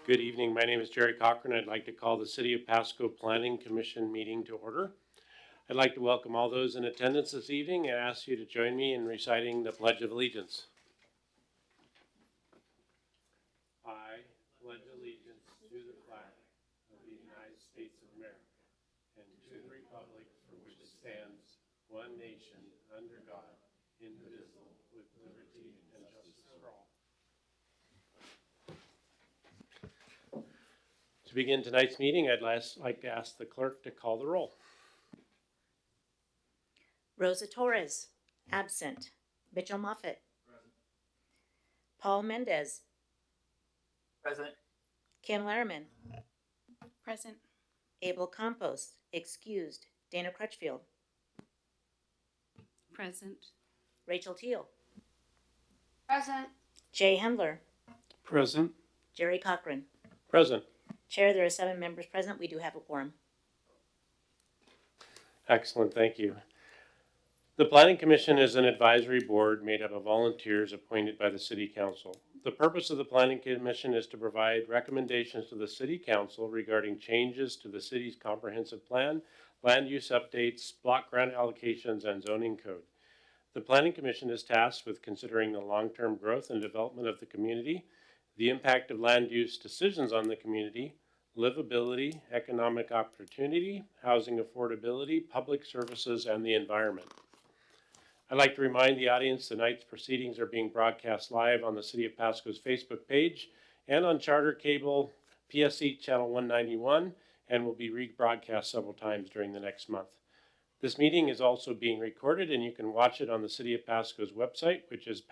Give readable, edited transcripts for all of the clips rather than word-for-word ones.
Good evening. My name is Jerry Cochran. I'd like to call the City of Pasco Planning Commission meeting to order. I'd like to welcome all those in attendance this evening and ask you to join me in reciting the Pledge of Allegiance. I pledge allegiance to the flag of the United States of America and to the republic for which it stands, one nation, under God, indivisible, with liberty and justice for all. To begin tonight's meeting, I'd like to ask the clerk to call the roll. Rosa Torres, absent. Mitchell Moffitt. Present. Paul Mendez. Present. Kim Larriman. Present. Abel Campos, excused. Dana Crutchfield. Present. Rachel Teal. Present. Jay Hendler. Present. Jerry Cochran. Present. Chair, there are 7 members present. We do have a quorum. Excellent, thank you. The Planning Commission is an advisory board made up of volunteers appointed by the City Council. The purpose of the Planning Commission is to provide recommendations to the City Council regarding changes to the city's comprehensive plan, land use updates, block grant allocations, and zoning code. The Planning Commission is tasked with considering the long-term growth and development of the community, the impact of land use decisions on the community, livability, economic opportunity, housing affordability, public services, and the environment. I'd like to remind the audience tonight's proceedings are being broadcast live on the City of Pasco's Facebook page and on Charter Cable PSC Channel 191 and will be rebroadcast several times during the next month. This meeting is also being recorded and you can watch it on the City of Pasco's website, which is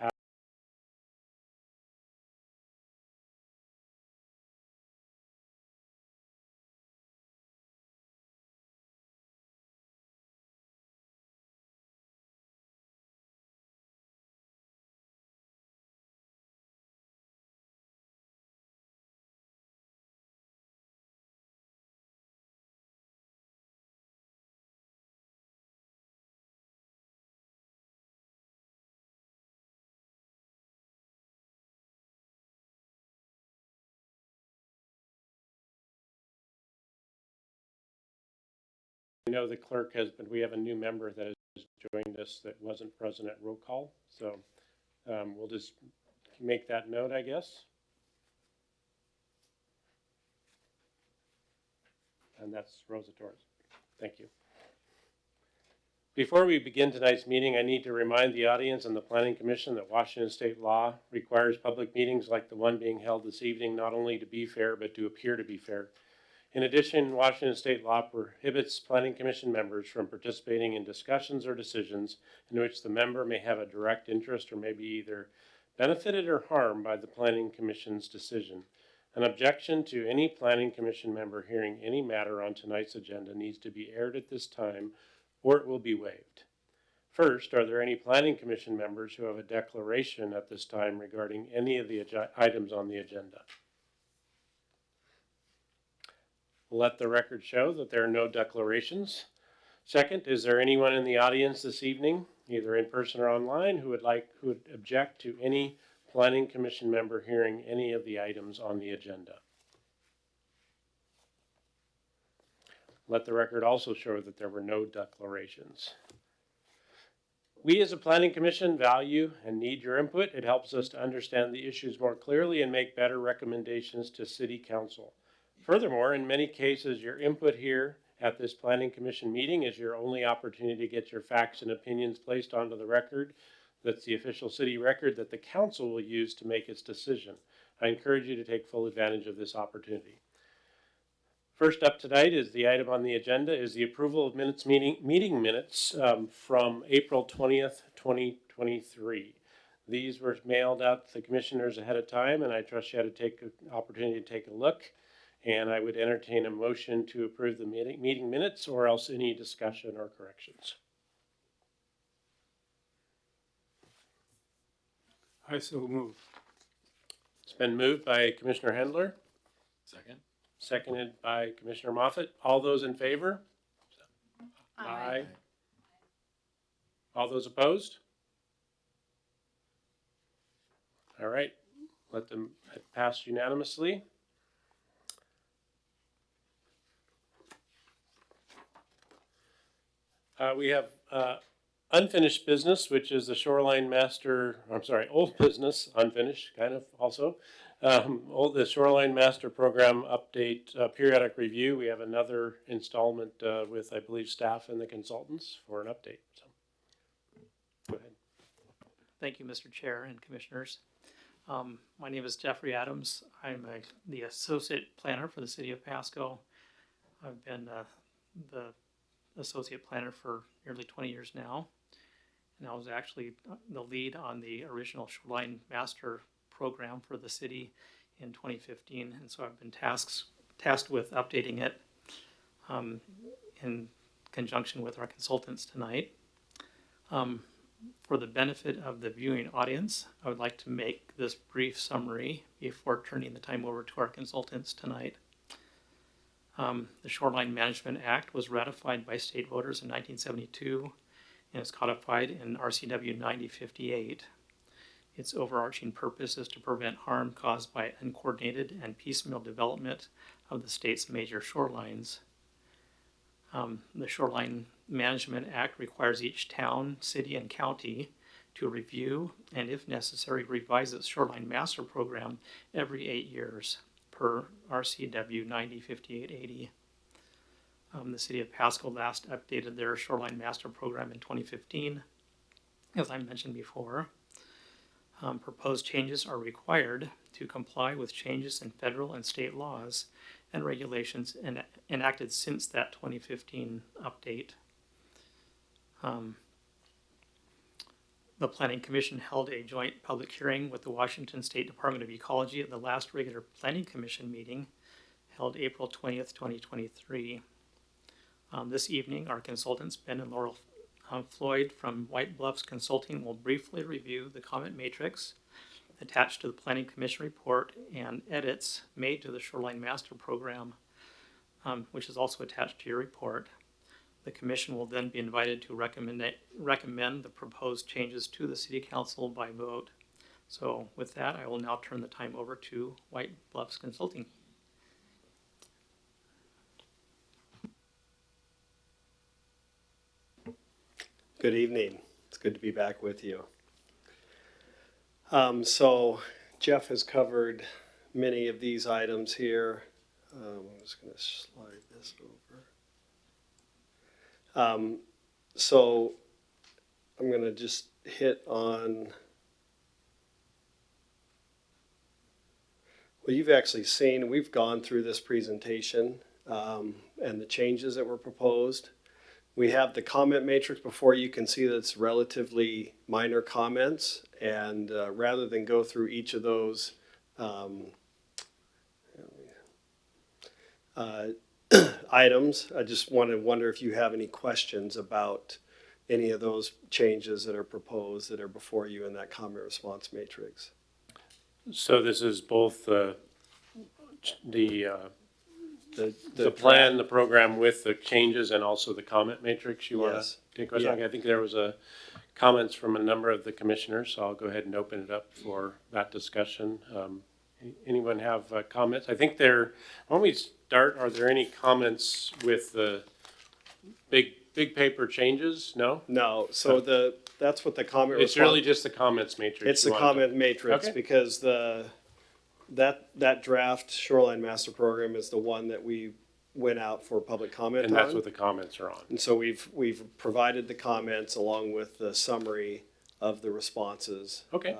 I know the clerk has, but we have a new member that has joined us that wasn't present at roll call. So we'll just make that note, I guess. And that's Rosa Torres. Thank you. Before we begin tonight's meeting, I need to remind the audience and the Planning Commission that Washington state law requires public meetings like the one being held this evening not only to be fair, but to appear to be fair. In addition, Washington state law prohibits Planning Commission members from participating in discussions or decisions in which the member may have a direct interest or may be either benefited or harmed by the Planning Commission's decision. An objection to any Planning Commission member hearing any matter on tonight's agenda needs to be aired at this time or it will be waived. First, are there any Planning Commission members who have a declaration at this time regarding any of the items on the agenda? Let the record show that there are no declarations. Second, is there anyone in the audience this evening, either in person or online, who would object to any Planning Commission member hearing any of the items on the agenda? Let the record also show that there were no declarations. We as a Planning Commission value and need your input. It helps us to understand the issues more clearly and make better recommendations to City Council. Furthermore, in many cases, your input here at this Planning Commission meeting is your only opportunity to get your facts and opinions placed onto the record. That's the official city record that the council will use to make its decision. I encourage you to take full advantage of this opportunity. First up tonight is the item on the agenda is the approval of meeting minutes from April 20th, 2023. These were mailed out to the commissioners ahead of time, and I trust you had to take an opportunity to take a look. And I would entertain a motion to approve the meeting minutes or else any discussion or corrections. I so move. It's been moved by Commissioner Hendler. Second. Seconded by Commissioner Moffitt. All those in favor? Aye. All those opposed? All right. Let them pass unanimously. We have unfinished business, which is the shoreline master, old business, unfinished kind of also. The shoreline master program update, periodic review. We have another installment with, I believe, staff and the consultants for an update. So, go ahead. Thank you, Mr. Chair and Commissioners. My name is Jeffrey Adams. I'm the Associate Planner for the City of Pasco. I've been the Associate Planner for nearly 20 years now. And I was actually the lead on the original Shoreline Master Program for the city in 2015. And so I've been tasked with updating it in conjunction with our consultants tonight. For the benefit of the viewing audience, I would like to make this brief summary before turning the time over to our consultants tonight. The Shoreline Management Act was ratified by state voters in 1972 and is codified in RCW 9058. Its overarching purpose is to prevent harm caused by uncoordinated and piecemeal development of the state's major shorelines. The Shoreline Management Act requires each town, city, and county to review and, if necessary, revise its Shoreline Master Program every 8 years per RCW 905880. The City of Pasco last updated their Shoreline Master Program in 2015, as I mentioned before. Proposed changes are required to comply with changes in federal and state laws and regulations enacted since that 2015 update. The Planning Commission held a joint public hearing with the Washington State Department of Ecology at the last regular Planning Commission meeting held April 20th, 2023. This evening, our consultants, Ben and Laurel Floyd from White Bluffs Consulting, will briefly review the comment matrix attached to the Planning Commission report and edits made to the Shoreline Master Program, which is also attached to your report. The Commission will then be invited to recommend the proposed changes to the City Council by vote. So with that, I will now turn the time over to White Bluffs Consulting. Good evening. It's good to be back with you. So Jeff has covered many of these items here. I'm just going to slide this over. So I'm going to just hit on, well, you've actually seen, we've gone through this presentation and the changes that were proposed. We have the comment matrix before. You can see that it's relatively minor comments, and rather than go through each of those items, I just wonder if you have any questions about any of those changes that are proposed that are before you in that comment response matrix. So this is both the plan, the program with the changes, and also the comment matrix. You want to take questions? Yeah. I think there was comments from a number of the commissioners, so I'll go ahead and open it up for that discussion. Anyone have comments? I think when we start, are there any comments with the big paper changes? No? No. So that's what the comment It's really just the comments matrix. It's the comment matrix, Okay. because that draft Shoreline Master Program is the one that we went out for public comment And on. that's what the comments are on. And so we've provided the comments along with the summary of the responses. Okay.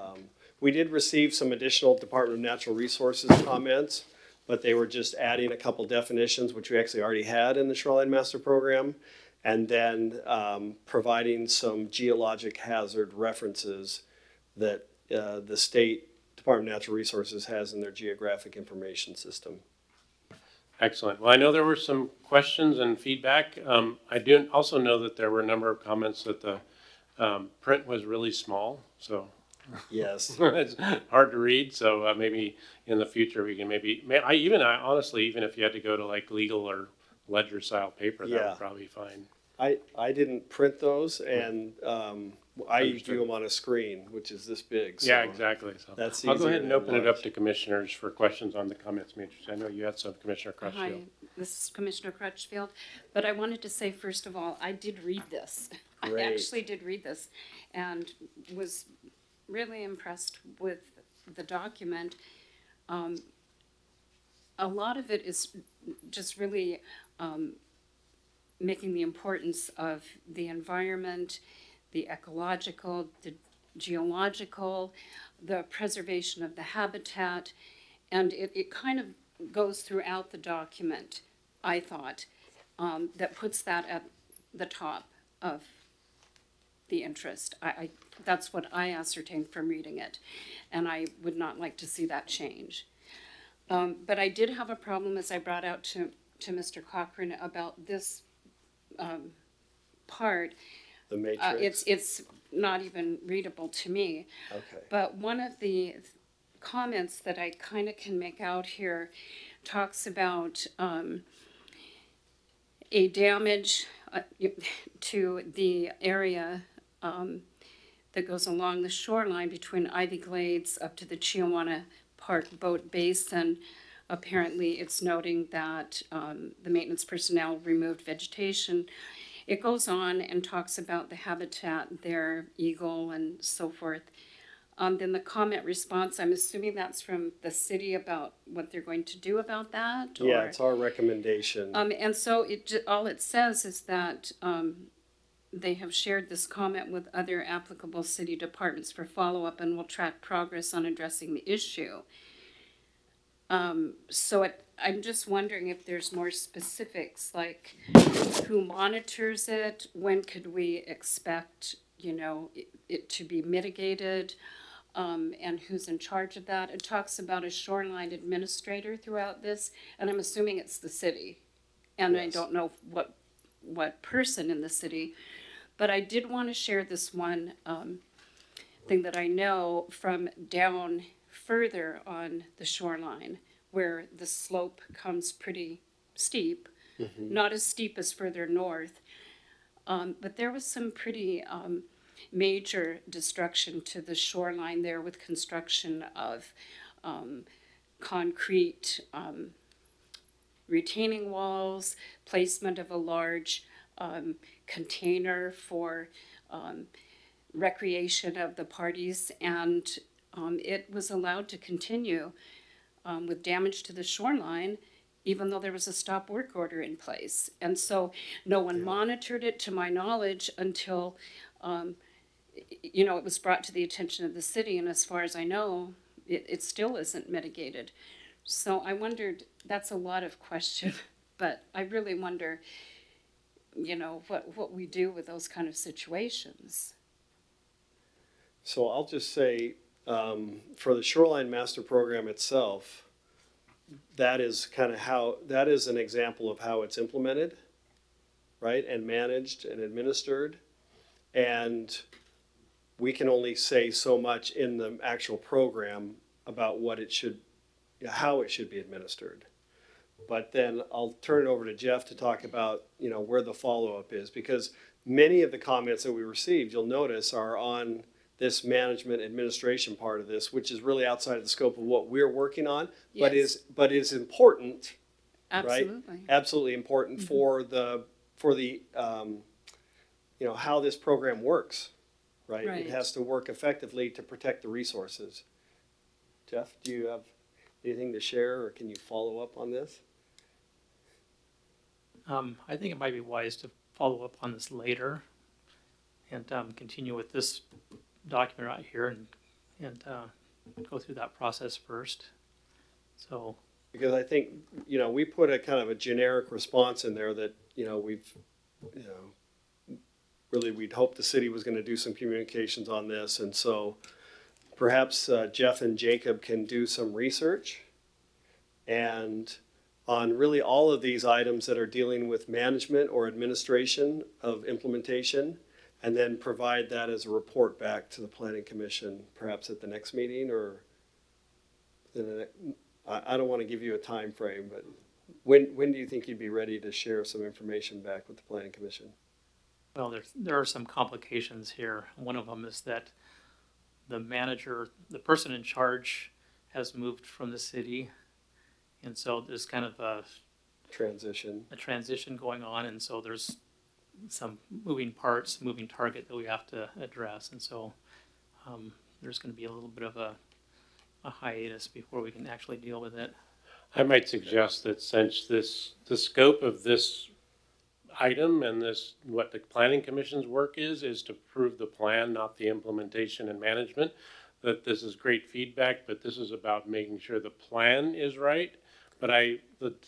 We did receive some additional Department of Natural Resources comments, but they were just adding a couple definitions, which we actually already had in the Shoreline Master Program, and then providing some geologic hazard references that the state Department of Natural Resources has in their geographic information system. Excellent. Well, I know there were some questions and feedback. I do also know that there were a number of comments that the print was really small, so Yes. it's hard to read. So maybe in the future we can honestly, even if you had to go to like legal or ledger style paper, that Yeah. would probably be fine. I didn't print those, and I Understood. view them on a screen, which is this big. Yeah, so exactly. So That's I'll go easier ahead and to open it up enlarge. to commissioners for questions on the comments matrix. I know you had some, Commissioner Crutchfield. Hi, this is Commissioner Crutchfield, but I wanted to say, first of all, I did read this. I Great. actually did read this and was really impressed with the document. A lot of it is just really making the importance of the environment, the ecological, the geological, the preservation of the habitat, and it kind of goes throughout the document, I thought, that puts that at the top of the interest. That's what I ascertained from reading it, and I would not like to see that change. But I did have a problem, as I brought out to Mr. Cochran, about this part. The matrix. It's not even readable to me. Okay. But one of the comments that I kind of can make out here talks about a damage to the area that goes along the shoreline between Ivy Glades up to the Chiawana Park Boat Basin. Apparently, it's noting that the maintenance personnel removed vegetation. It goes on and talks about the habitat there, eagle and so forth. Then the comment response, I'm assuming that's from the city about what they're going to do about that? Yeah, or- it's our recommendation. and so all it says is that they have shared this comment with other applicable city departments for follow-up and will track progress on addressing the issue. I'm just wondering if there's more specifics, like who monitors it, when could we expect, it to be mitigated, and who's in charge of that. It talks about a shoreline administrator throughout this, and I'm assuming it's the city. And I Yes. don't know what person in the city, but I did want to share this one thing that I know from down further on the shoreline, where the slope comes pretty steep, not as steep as further north, but there was some pretty major destruction to the shoreline there with construction of concrete retaining walls, placement of a large container for recreation of the parties, and it was allowed to continue with damage to the shoreline, even though there was a stop work order in place. And so no one monitored it, to my knowledge, until it was brought to the attention of the city, and as far as I know, it still isn't mitigated. So I wondered, that's a lot of question, but I really wonder, what we do with those kind of situations. So I'll just say, for the Shoreline Master Program itself, that is that is an example of how it's implemented, right, and managed and administered. And we can only say so much in the actual program about how it should be administered. But then I'll turn it over to Jeff to talk about, where the follow-up is, because many of the comments that we received, you'll notice, are on this management administration part of this, which is really outside of the scope of what we're working on, but Yes. is important, Absolutely. absolutely important for the how this program works, right? Right. It has to work effectively to protect the resources. Jeff, do you have anything to share, or can you follow up on this? I think it might be wise to follow up on this later and continue with this document right here and go through that process first. So, Because I think, we put a kind of a generic response in there that, we'd hoped the city was going to do some communications on this. And so perhaps Jeff and Jacob can do some research and on really all of these items that are dealing with management or administration of implementation, and then provide that as a report back to the Planning Commission, perhaps at the next meeting, or I don't want to give you a time frame, but when do you think you'd be ready to share some information back with the Planning Commission? Well, there are some complications here. One of them is that the manager, the person in charge, has moved from the city, and so there's kind of Transition. a transition going on, and so there's some moving parts, moving target that we have to address, and so there's going to be a little bit of a hiatus before we can actually deal with it. I might suggest that since the scope of this item and what the planning commission's work is to prove the plan, not the implementation and management, that this is great feedback, but this is about making sure the plan is right. But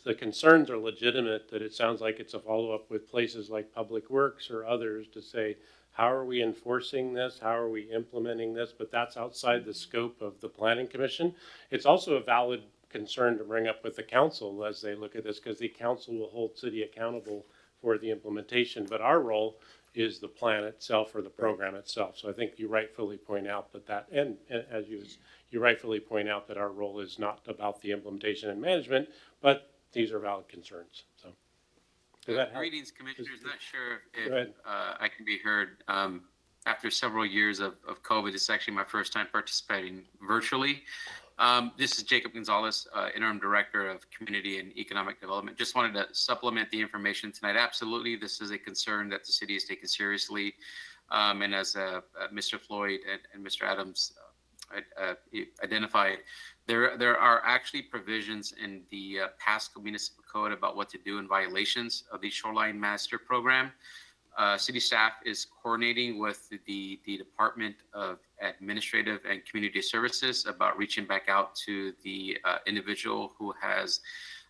the concerns are legitimate, that it sounds like it's a follow-up with places like Public Works or others to say, how are we enforcing this? How are we implementing this? But that's outside the scope of the planning commission. It's also a valid concern to bring up with the council as they look at this, because the council will hold city accountable for the implementation, but our role is the plan itself or the program itself. So I think you rightfully point out and as you rightfully point out that our role is not about the implementation and management, but these are valid concerns. So does that help? Greetings, Commissioners. Not sure Go ahead. if I can be heard. After several years of COVID, this is actually my first time participating virtually. This is Jacob Gonzalez, Interim Director of Community and Economic Development. Just wanted to supplement the information tonight. Absolutely, this is a concern that the city is taking seriously. And as Mr. Floyd and Mr. Adams identified, there are actually provisions in the Pasco Municipal Code about what to do in violations of the Shoreline Master Program. City staff is coordinating with the Department of Administrative and Community Services about reaching back out to the individual who has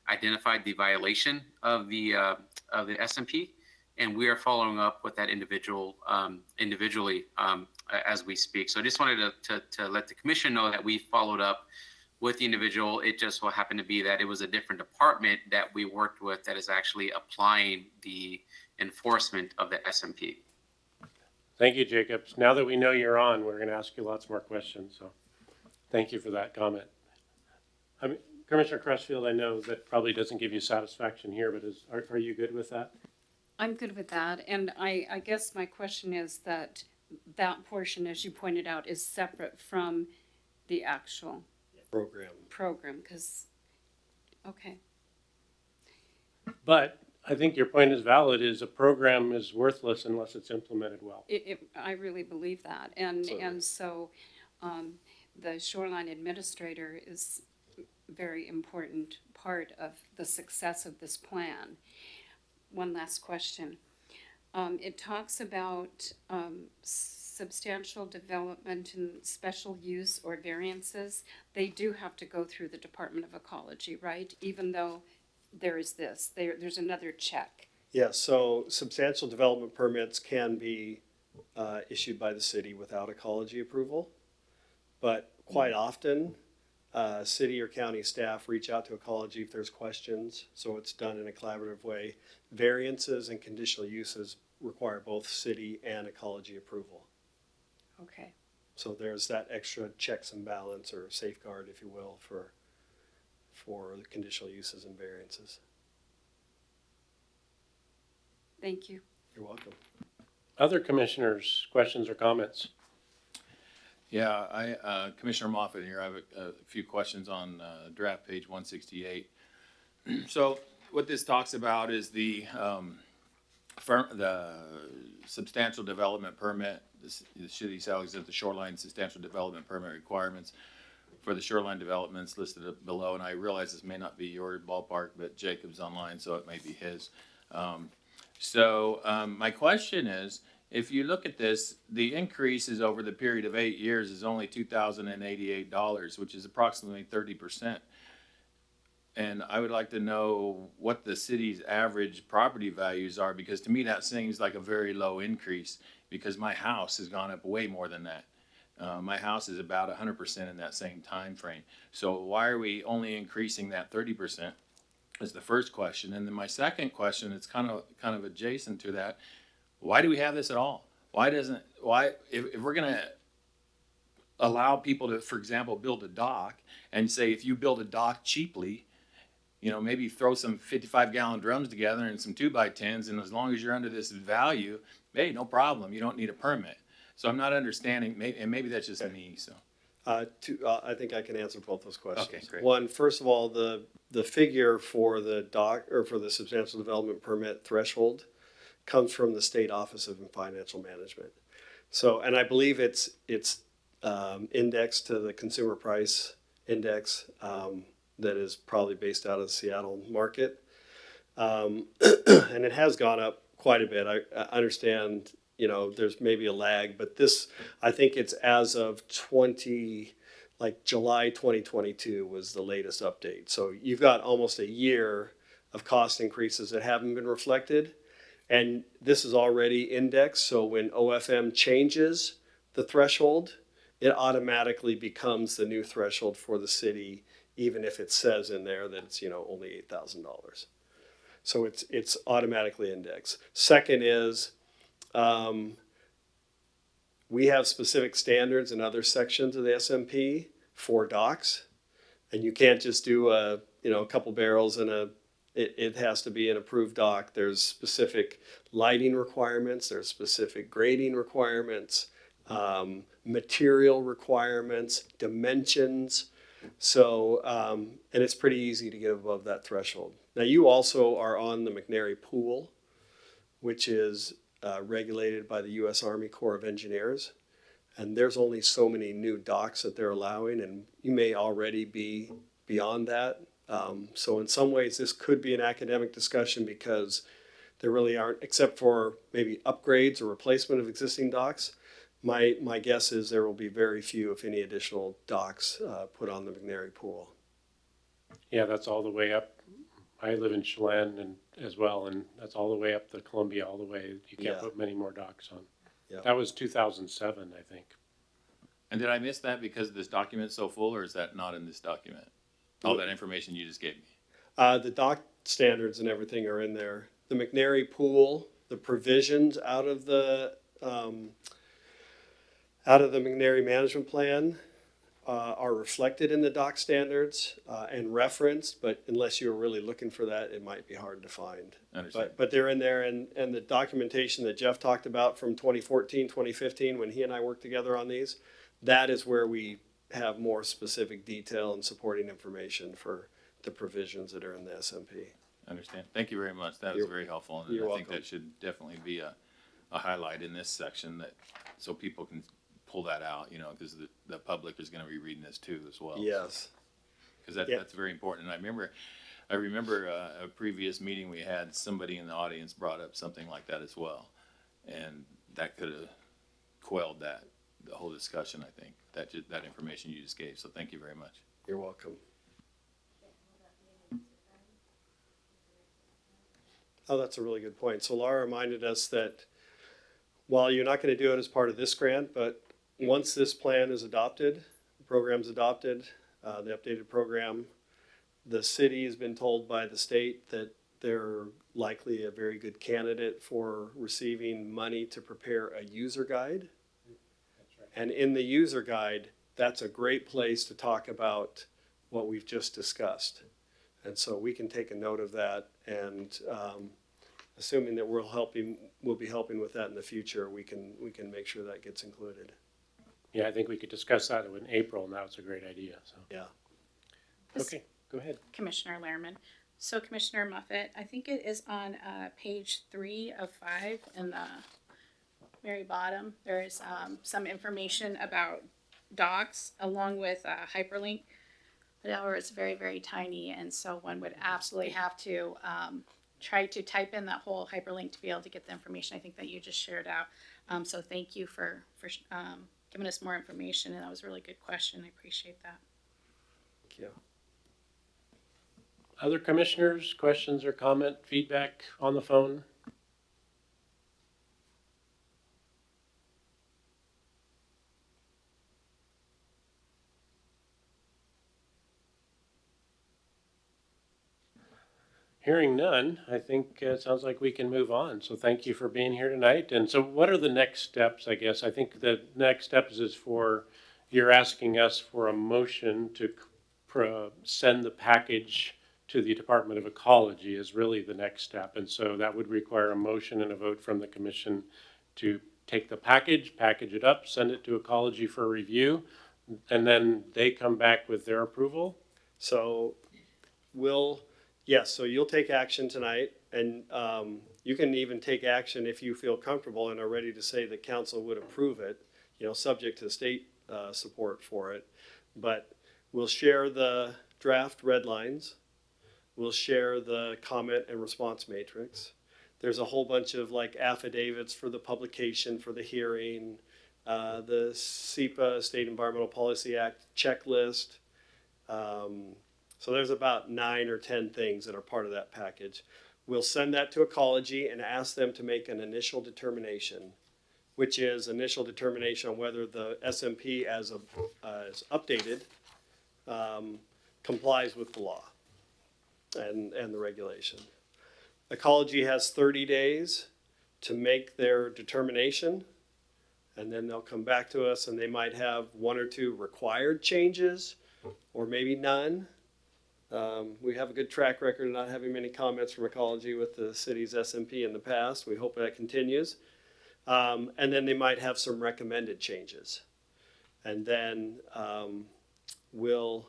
identified the violation of the SMP, and we are following up with that individual individually as we speak. So I just wanted to let the commission know that we followed up with the individual. It just so happened to be that it was a different department that we worked with that is actually applying the enforcement of the SMP. Thank you, Jacob. Now that we know you're on, we're going to ask you lots more questions. So thank you for that comment. Commissioner Crutchfield, I know that probably doesn't give you satisfaction here, but are you good with that? I'm good with that, and I guess my question is that portion, as you pointed out, is separate from the actual program, because, okay. But I think your point is valid, is a program is worthless unless it's implemented well. I really believe that, and so the shoreline administrator is a very important part of the success of this plan. One last question. It talks about substantial development and special use or variances. They do have to go through the Department of Ecology, right? Even though there is this, there's another check. Yes, so substantial development permits can be issued by the city without ecology approval. But quite often, city or county staff reach out to ecology if there's questions. So it's done in a collaborative way. Variances and conditional uses require both city and ecology approval. Okay. So there's that extra checks and balance or safeguard, if you will, for the conditional uses and variances. Thank you. You're welcome. Other commissioners, questions or comments? Yeah, Commissioner Moffitt here. I have a few questions on draft page 168. So what this talks about is the substantial development permit. The city shall exempt the shoreline substantial development permit requirements for the shoreline developments listed below. And I realize this may not be your ballpark, but Jacob's online, so it may be his. My question is, if you look at this, the increases over the period of 8 years is only $2,088, which is approximately 30%. And I would like to know what the city's average property values are, because to me that seems like a very low increase, because my house has gone up way more than that. My house is about 100% in that same time frame. So why are we only increasing that 30%? Is the first question. And then my second question, it's kind of adjacent to that. Why do we have this at all? If we're going to allow people to, for example, build a dock and say if you build a dock cheaply, You know, maybe throw some 55-gallon drums together and some 2x10s, and as long as you're under this value, hey, no problem, you don't need a permit. So I'm not understanding, and maybe that's just me, so. I think I can answer both those questions. Okay, great. One, first of all, the figure for the for the substantial development permit threshold comes from the State Office of Financial Management. So, and I believe it's indexed to the consumer price index that is probably based out of the Seattle market. And it has gone up quite a bit. I understand, you know, there's maybe a lag, but this, I think it's as of July 2022 was the latest update. So you've got almost a year of cost increases that haven't been reflected. And this is already indexed, so when OFM changes the threshold, it automatically becomes the new threshold for the city, even if it says in there that it's, you know, only $8,000. So it's automatically indexed. Second is, we have specific standards in other sections of the SMP for docks, and you can't just do a couple barrels and it has to be an approved dock. There's specific lighting requirements, there's specific grading requirements, material requirements, dimensions. So, and it's pretty easy to get above that threshold. Now, you also are on the McNary Pool, which is regulated by the U.S. Army Corps of Engineers. And there's only so many new docks that they're allowing, and you may already be beyond that. So in some ways, this could be an academic discussion because there really aren't, except for maybe upgrades or replacement of existing docks. My guess is there will be very few, if any, additional docks put on the McNary Pool. Yeah, that's all the way up. I live in Chelan and as well, and that's all the way up the Columbia, all the way. You can't Yeah. put many more docks on. Yeah. That was 2007, I think. And did I miss that because this document's so full, or is that not in this document? All that information you just gave me? The dock standards and everything are in there. The McNary Pool, the provisions out of the McNary Management Plan are reflected in the dock standards and referenced, but unless you're really looking for that, it might be hard to find. Understand. But they're in there, and the documentation that Jeff talked about from 2014, 2015, when he and I worked together on these, that is where we have more specific detail and supporting information for the provisions that are in the SMP. Understand. Thank you very much. That was very helpful. And You're I think welcome. that should definitely be a highlight in this section so people can pull that out, you know, because the public is going to be reading this too as well. Yes. Because Yeah. that's very important. And I remember a previous meeting we had, somebody in the audience brought up something like that as well. And that could have quelled the whole discussion, I think, that information you just gave. So thank you very much. You're welcome. Oh, that's a really good point. So Laura reminded us that while you're not going to do it as part of this grant, but once this plan is adopted, the program's adopted, the updated program, the city has been told by the state that they're likely a very good candidate for receiving money to prepare a user guide. And in the user guide, that's a great place to talk about what we've just discussed. And so we can take a note of that, and assuming that we'll be helping with that in the future, we can make sure that gets included. Yeah, I think we could discuss that in April. Now it's a great idea. So Yeah. okay, go ahead. Commissioner Lehrman. So Commissioner Muffet, I think it is on page 3 of 5 in the very bottom. There is some information about docks along with a hyperlink. However, it's very, very tiny, and so one would absolutely have to try to type in that whole hyperlink to be able to get the information I think that you just shared out. So thank you for giving us more information, and that was a really good question. I appreciate that. Thank you. Other commissioners, questions or comment, feedback on the phone? Hearing none, I think it sounds like we can move on. So thank you for being here tonight. And so what are the next steps, I guess? I think the next steps is you're asking us for a motion to send the package to the Department of Ecology is really the next step. And so that would require a motion and a vote from the commission to take the package it up, send it to Ecology for review, and then they come back with their approval. So so you'll take action tonight, and you can even take action if you feel comfortable and are ready to say that council would approve it, subject to state support for it. But we'll share the draft red lines. We'll share the comment and response matrix. There's a whole bunch of like affidavits for the publication, for the hearing, the SEPA, State Environmental Policy Act checklist. So there's about 9 or 10 things that are part of that package. We'll send that to Ecology and ask them to make an initial determination, which is initial determination on whether the SMP as updated complies with the law and the regulation. Ecology has 30 days to make their determination, and then they'll come back to us and they might have 1 or 2 required changes or maybe none. We have a good track record of not having many comments from Ecology with the city's SMP in the past. We hope that continues. And then they might have some recommended changes. And then we'll,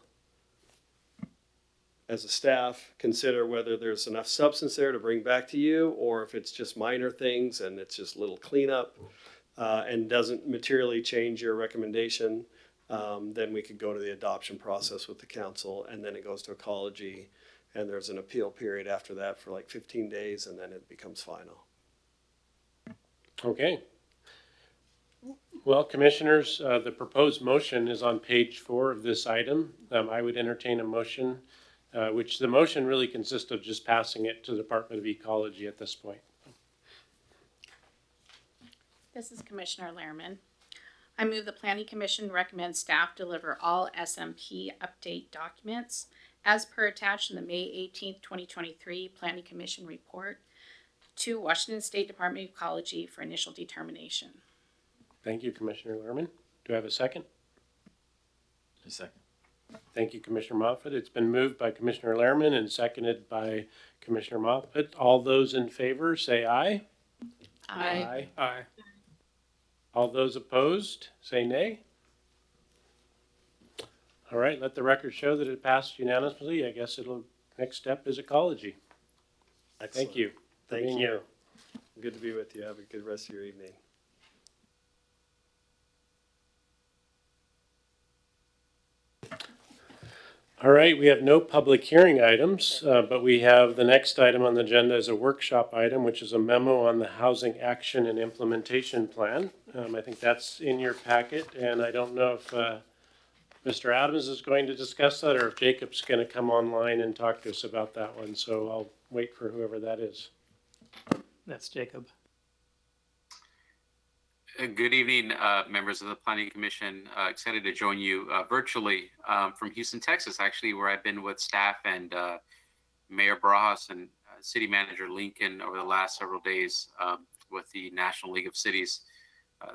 as a staff, consider whether there's enough substance there to bring back to you, or if it's just minor things and it's just little cleanup and doesn't materially change your recommendation. Then we could go to the adoption process with the council, and then it goes to Ecology, and there's an appeal period after that for like 15 days, and then it becomes final. Okay. Well, commissioners, the proposed motion is on page 4 of this item. I would entertain a motion, which the motion really consists of just passing it to the Department of Ecology at this point. This is Commissioner Lehrman. I move the Planning Commission recommends staff deliver all SMP update documents as per attached in the May 18th, 2023 Planning Commission report to Washington State Department of Ecology for initial determination. Thank you, Commissioner Lerman. Do I have a second? A second. Thank you, Commissioner Moffitt. It's been moved by Commissioner Lehrman and seconded by Commissioner Moffitt. All those in favor say aye. Aye. Aye. All those opposed say nay. All right, let the record show that it passed unanimously. I guess next step is Ecology. Excellent. Thank you. for Thank being you. here. Good to be with you. Have a good rest of your evening. All right, we have no public hearing items, but we have the next item on the agenda is a workshop item, which is a memo on the Housing Action and Implementation Plan. I think that's in your packet, and I don't know if Mr. Adams is going to discuss that or if Jacob's going to come online and talk to us about that one. So I'll wait for whoever that is. That's Jacob. Good evening, members of the Planning Commission. Excited to join you virtually from Houston, Texas, actually, where I've been with staff and Mayor Barajas and City Manager Lincoln over the last several days with the National League of Cities.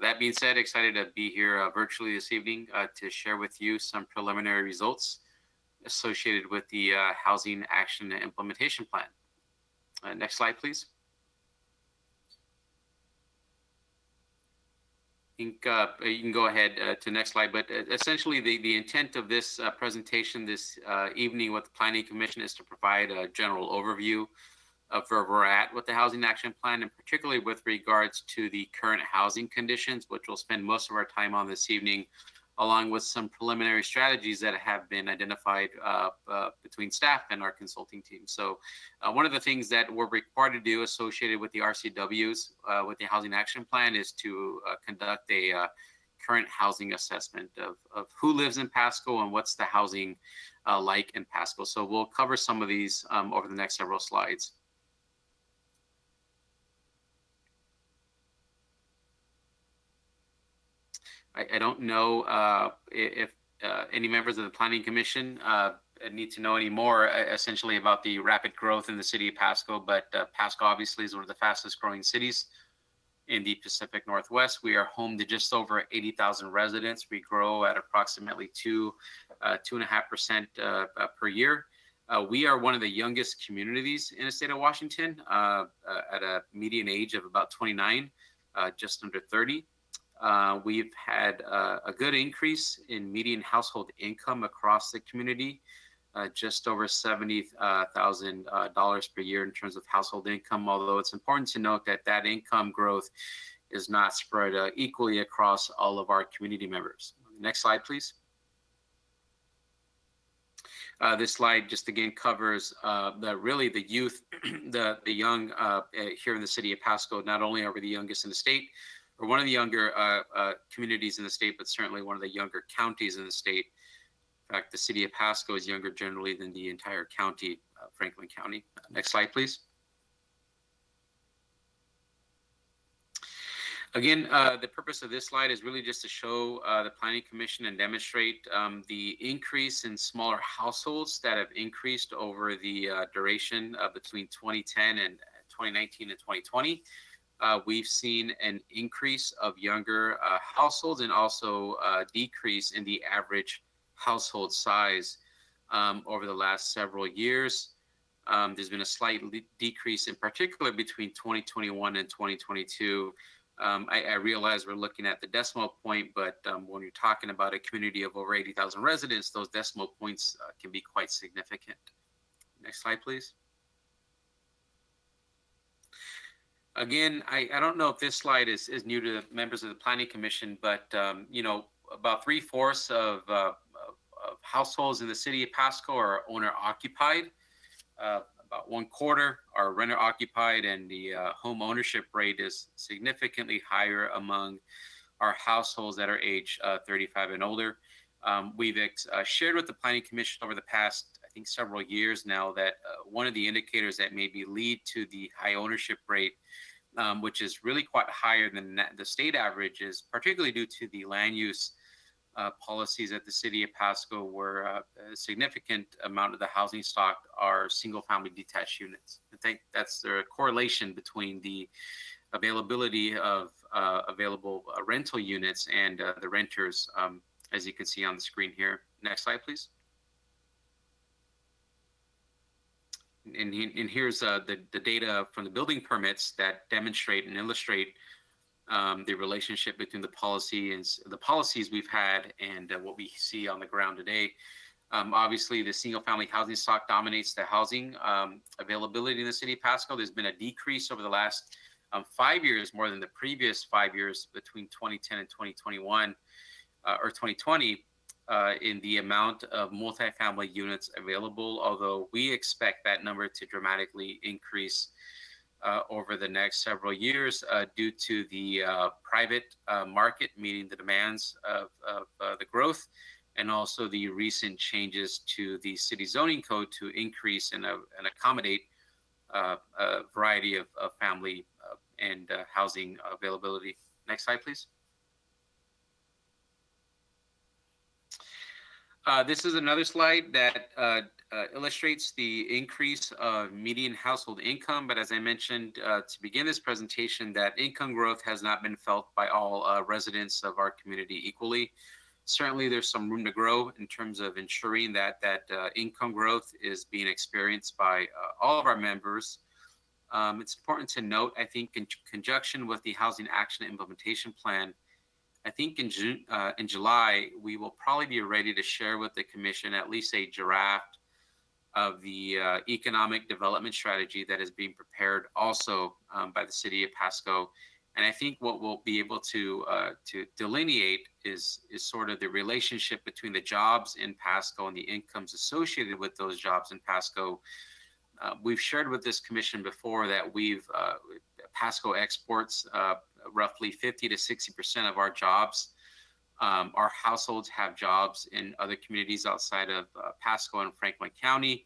That being said, excited to be here virtually this evening to share with you some preliminary results associated with the Housing Action and Implementation Plan. Next slide, please. I think you can go ahead to the next slide, but essentially the intent of this presentation this evening with the Planning Commission is to provide a general overview of where we're at with the Housing Action Plan, and particularly with regards to the current housing conditions, which we'll spend most of our time on this evening, along with some preliminary strategies that have been identified between staff and our consulting team. So one of the things that we're required to do associated with the RCWs, with the Housing Action Plan, is to conduct a current housing assessment of who lives in Pasco and what's the housing like in Pasco. So we'll cover some of these over the next several slides. I don't know if any members of the Planning Commission need to know any more essentially about the rapid growth in the city of Pasco, but Pasco obviously is one of the fastest growing cities in the Pacific Northwest. We are home to just over 80,000 residents. We grow at approximately 2.5% per year. We are one of the youngest communities in the state of Washington, at a median age of about 29, just under 30. We've had a good increase in median household income across the community, just over $70,000 per year in terms of household income, although it's important to note that that income growth is not spread equally across all of our community members. Next slide, please. This slide just again covers the youth, the young here in the city of Pasco. Not only are we the youngest in the state, or one of the younger communities in the state, but certainly one of the younger counties in the state. In fact, the city of Pasco is younger generally than the entire county, Franklin County. Next slide, please. Again, the purpose of this slide is really just to show the Planning Commission and demonstrate the increase in smaller households that have increased over the duration between 2010 and 2019 and 2020. We've seen an increase of younger households and also a decrease in the average household size over the last several years. There's been a slight decrease in particular between 2021 and 2022. I realize we're looking at the decimal point, but when you're talking about a community of over 80,000 residents, those decimal points can be quite significant. Next slide, please. Again, I don't know if this slide is new to members of the Planning Commission, but about 3/4 of households in the city of Pasco are owner occupied. About 1/4 are renter occupied, and the home ownership rate is significantly higher among our households that are age 35 and older. We've shared with the Planning Commission over the past, I think, several years now that one of the indicators that maybe lead to the high ownership rate, which is really quite higher than the state average, is particularly due to the land use policies at the city of Pasco, where a significant amount of the housing stock are single-family detached units. I think that's the correlation between the availability of available rental units and the renters, as you can see on the screen here. Next slide, please. And here's the data from the building permits that demonstrate and illustrate the relationship between the policies we've had and what we see on the ground today. Obviously, the single-family housing stock dominates the housing availability in the city of Pasco. There's been a decrease over the last 5 years, more than the previous 5 years between 2010 and 2021 or 2020, in the amount of multifamily units available, although we expect that number to dramatically increase over the next several years due to the private market meeting the demands of the growth, and also the recent changes to the city zoning code to increase and accommodate a variety of family and housing availability. Next slide, please. This is another slide that illustrates the increase of median household income. But as I mentioned to begin this presentation, that income growth has not been felt by all residents of our community equally. Certainly, there's some room to grow in terms of ensuring that income growth is being experienced by all of our members. It's important to note, I think, in conjunction with the Housing Action Implementation Plan, I think in July, we will probably be ready to share with the Commission at least a draft of the economic development strategy that is being prepared also by the city of Pasco. And I think what we'll be able to delineate is sort of the relationship between the jobs in Pasco and the incomes associated with those jobs in Pasco. We've shared with this commission before that Pasco exports roughly 50 to 60% of our jobs. Our households have jobs in other communities outside of Pasco and Franklin County,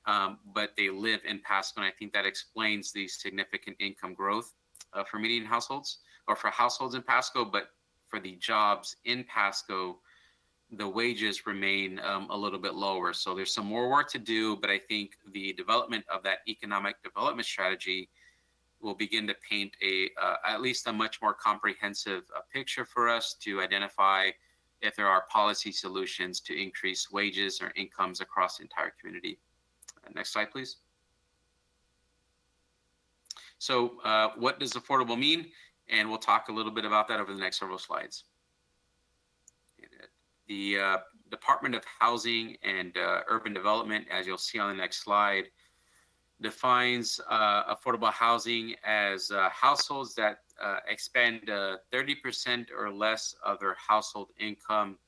but they live in Pasco, and I think that explains the significant income growth for median households, or for households in Pasco. But for the jobs in Pasco, the wages remain a little bit lower. So there's some more work to do, but I think the development of that economic development strategy will begin to paint at least a much more comprehensive picture for us to identify if there are policy solutions to increase wages or incomes across the entire community. Next slide, please. So what does affordable mean? And we'll talk a little bit about that over the next several slides. The Department of Housing and Urban Development, as you'll see on the next slide, defines affordable housing as households that expend 30% or less of their household income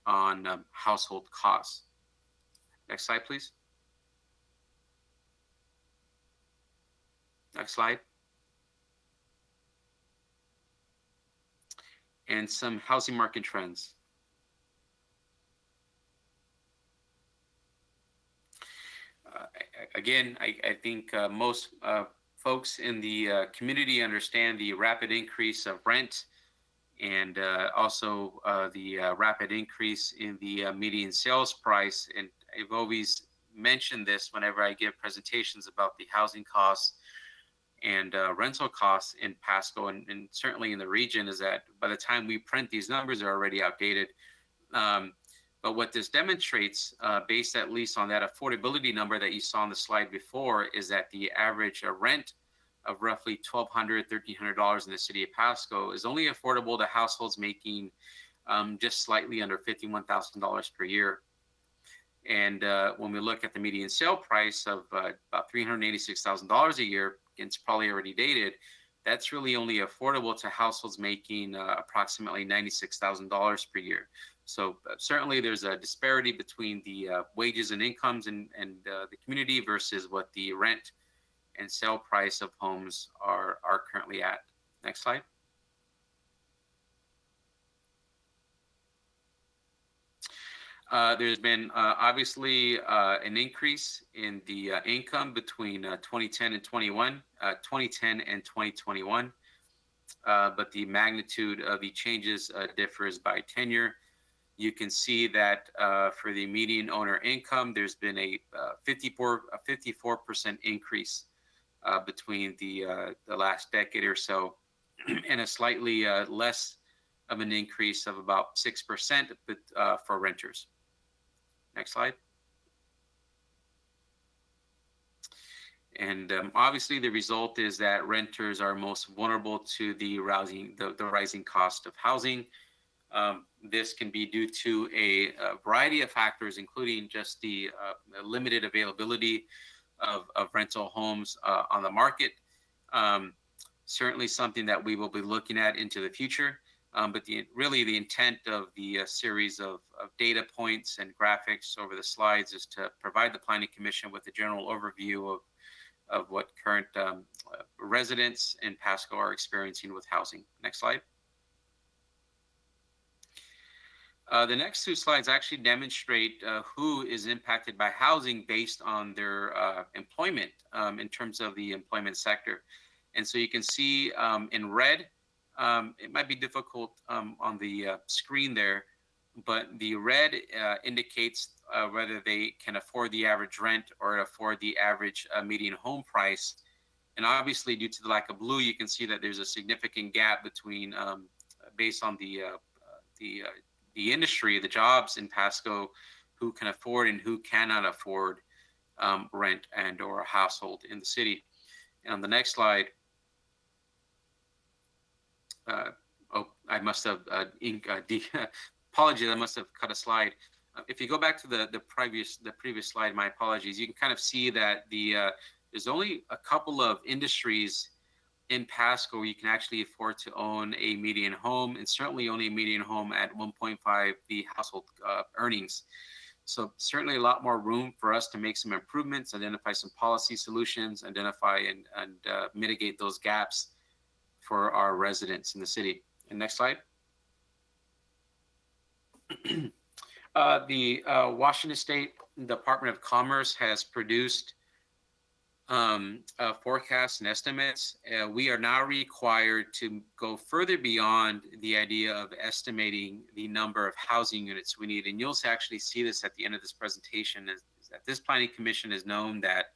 on household costs. Next slide, please. Next slide. And some housing market trends. Again, I think most folks in the community understand the rapid increase of rent and also the rapid increase in the median sales price. And I've always mentioned this whenever I give presentations about the housing costs and rental costs in Pasco and certainly in the region, is that by the time we print, these numbers are already outdated. But what this demonstrates, based at least on that affordability number that you saw on the slide before, is that the average rent of roughly $1,200, $1,300 in the city of Pasco is only affordable to households making just slightly under $51,000 per year. And when we look at the median sale price of about $386,000 a year, it's probably already dated, that's really only affordable to households making approximately $96,000 per year. So certainly there's a disparity between the wages and incomes and the community versus what the rent and sale price of homes are currently at. Next slide. There's been obviously an increase in the income between 2010 and 2021, but the magnitude of the changes differs by tenure. You can see that for the median owner income, there's been a 54% increase between the last decade or so, and a slightly less of an increase of about 6% for renters. Next slide. And obviously the result is that renters are most vulnerable to the rising cost of housing. This can be due to a variety of factors, including just the limited availability of rental homes on the market. Certainly something that we will be looking at into the future. But really the intent of the series of data points and graphics over the slides is to provide the Planning Commission with a general overview of what current residents in Pasco are experiencing with housing. Next slide. The next two slides actually demonstrate who is impacted by housing based on their employment in terms of the employment sector. And so you can see in red, it might be difficult on the screen there, but the red indicates whether they can afford the average rent or afford the average median home price. And obviously, due to the lack of blue, you can see that there's a significant gap between, based on the industry, the jobs in Pasco, who can afford and who cannot afford rent and or a household in the city. And on the next slide, I must have apologies. I must have cut a slide. If you go back to the previous slide, my apologies. You can kind of see that there's only a couple of industries in Pasco where you can actually afford to own a median home, and certainly only a median home at 1.5 the household earnings. So certainly a lot more room for us to make some improvements, identify some policy solutions, identify and mitigate those gaps for our residents in the city. And next slide. The Washington State Department of Commerce has produced forecasts and estimates. We are now required to go further beyond the idea of estimating the number of housing units we need. And you'll actually see this at the end of this presentation, is that this Planning Commission has known that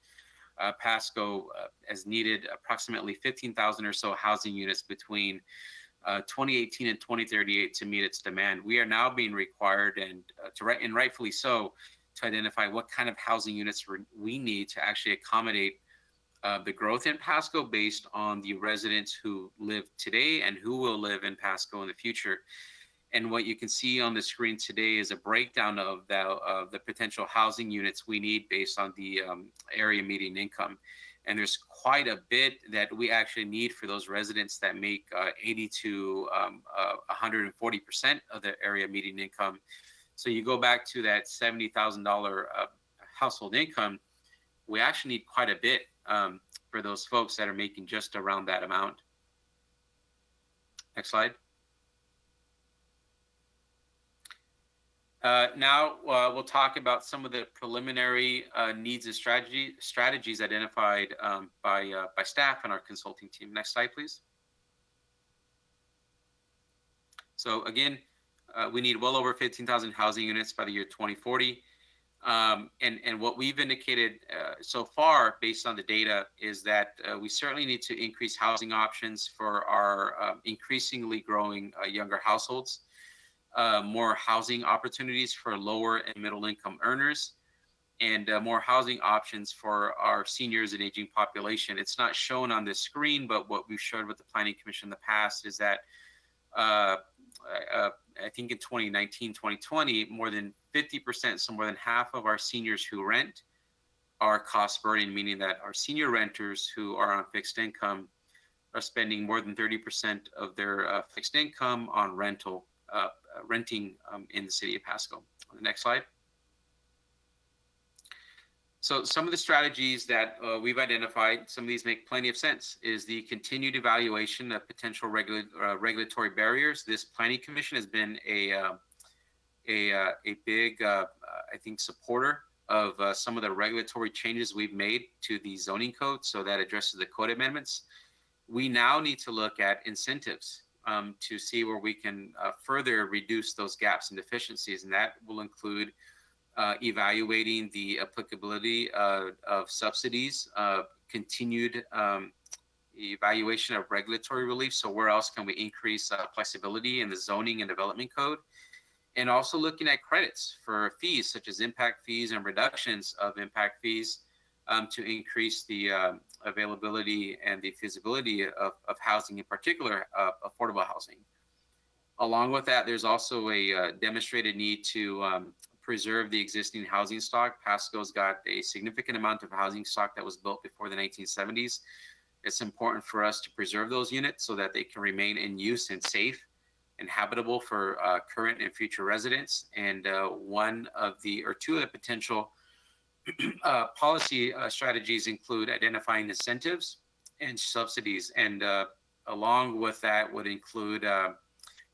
Pasco has needed approximately 15,000 or so housing units between 2018 and 2038 to meet its demand. We are now being required, and rightfully so, to identify what kind of housing units we need to actually accommodate the growth in Pasco based on the residents who live today and who will live in Pasco in the future. And what you can see on the screen today is a breakdown of the potential housing units we need based on the area median income. And there's quite a bit that we actually need for those residents that make 80 to 140% of the area median income. So you go back to that $70,000 household income, we actually need quite a bit for those folks that are making just around that amount. Next slide. Now we'll talk about some of the preliminary needs and strategies identified by staff and our consulting team. Next slide, please. So again, we need well over 15,000 housing units by the year 2040. And what we've indicated so far based on the data is that we certainly need to increase housing options for our increasingly growing younger households. More housing opportunities for lower and middle income earners, and more housing options for our seniors and aging population. It's not shown on this screen, but what we've shared with the Planning Commission in the past is that I think in 2019, 2020, more than 50%, so more than half of our seniors who rent are cost burden, meaning that our senior renters who are on fixed income are spending more than 30% of their fixed income on renting in the city of Pasco. On the next slide. So some of the strategies that we've identified, some of these make plenty of sense, is the continued evaluation of potential regulatory barriers. This Planning Commission has been a big, I think, supporter of some of the regulatory changes we've made to the zoning code, so that addresses the code amendments. We now need to look at incentives to see where we can further reduce those gaps and deficiencies, and that will include evaluating the applicability of subsidies, continued evaluation of regulatory relief. So where else can we increase flexibility in the zoning and development code? And also looking at credits for fees, such as impact fees and reductions of impact fees to increase the availability and the feasibility of housing, in particular, affordable housing. Along with that, there's also a demonstrated need to preserve the existing housing stock. Pasco's got a significant amount of housing stock that was built before the 1970s. It's important for us to preserve those units so that they can remain in use and safe and habitable for current and future residents. And two of the potential policy strategies include identifying incentives and subsidies, and along with that would include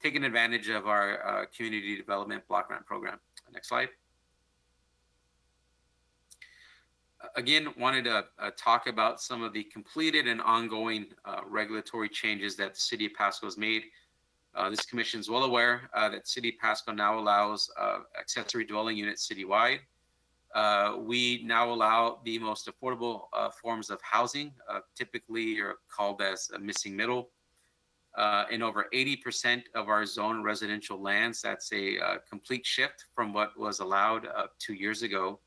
taking advantage of our community development block grant program. Next slide. Again, wanted to talk about some of the completed and ongoing regulatory changes that the City of Pasco has made. This commission is well aware that City of Pasco now allows accessory dwelling units citywide. We now allow the most affordable forms of housing, typically are called as a missing middle. In over 80% of our zone residential lands, that's a complete shift from what was allowed 2 years ago.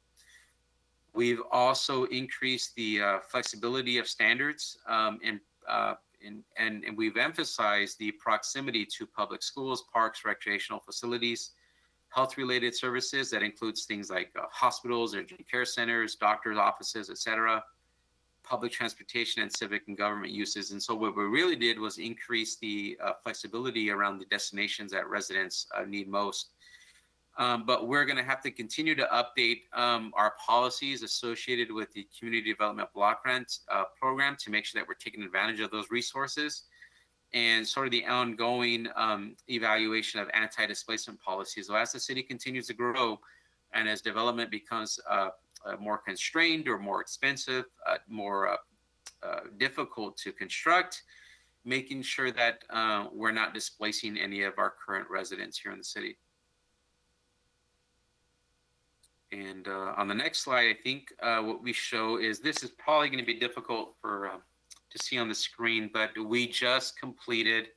We've also increased the flexibility of standards, and we've emphasized the proximity to public schools, parks, recreational facilities, health-related services. That includes things like hospitals, urgent care centers, doctors' offices, etc., public transportation, and civic and government uses. And so what we really did was increase the flexibility around the destinations that residents need most. But we're going to have to continue to update our policies associated with the Community Development Block Grant program to make sure that we're taking advantage of those resources, and sort of the ongoing evaluation of anti-displacement policies. So as the city continues to grow and as development becomes more constrained or more expensive, more difficult to construct, making sure that we're not displacing any of our current residents here in the city. And on the next slide, I think what we show is, this is probably going to be difficult for to see on the screen, but we just completed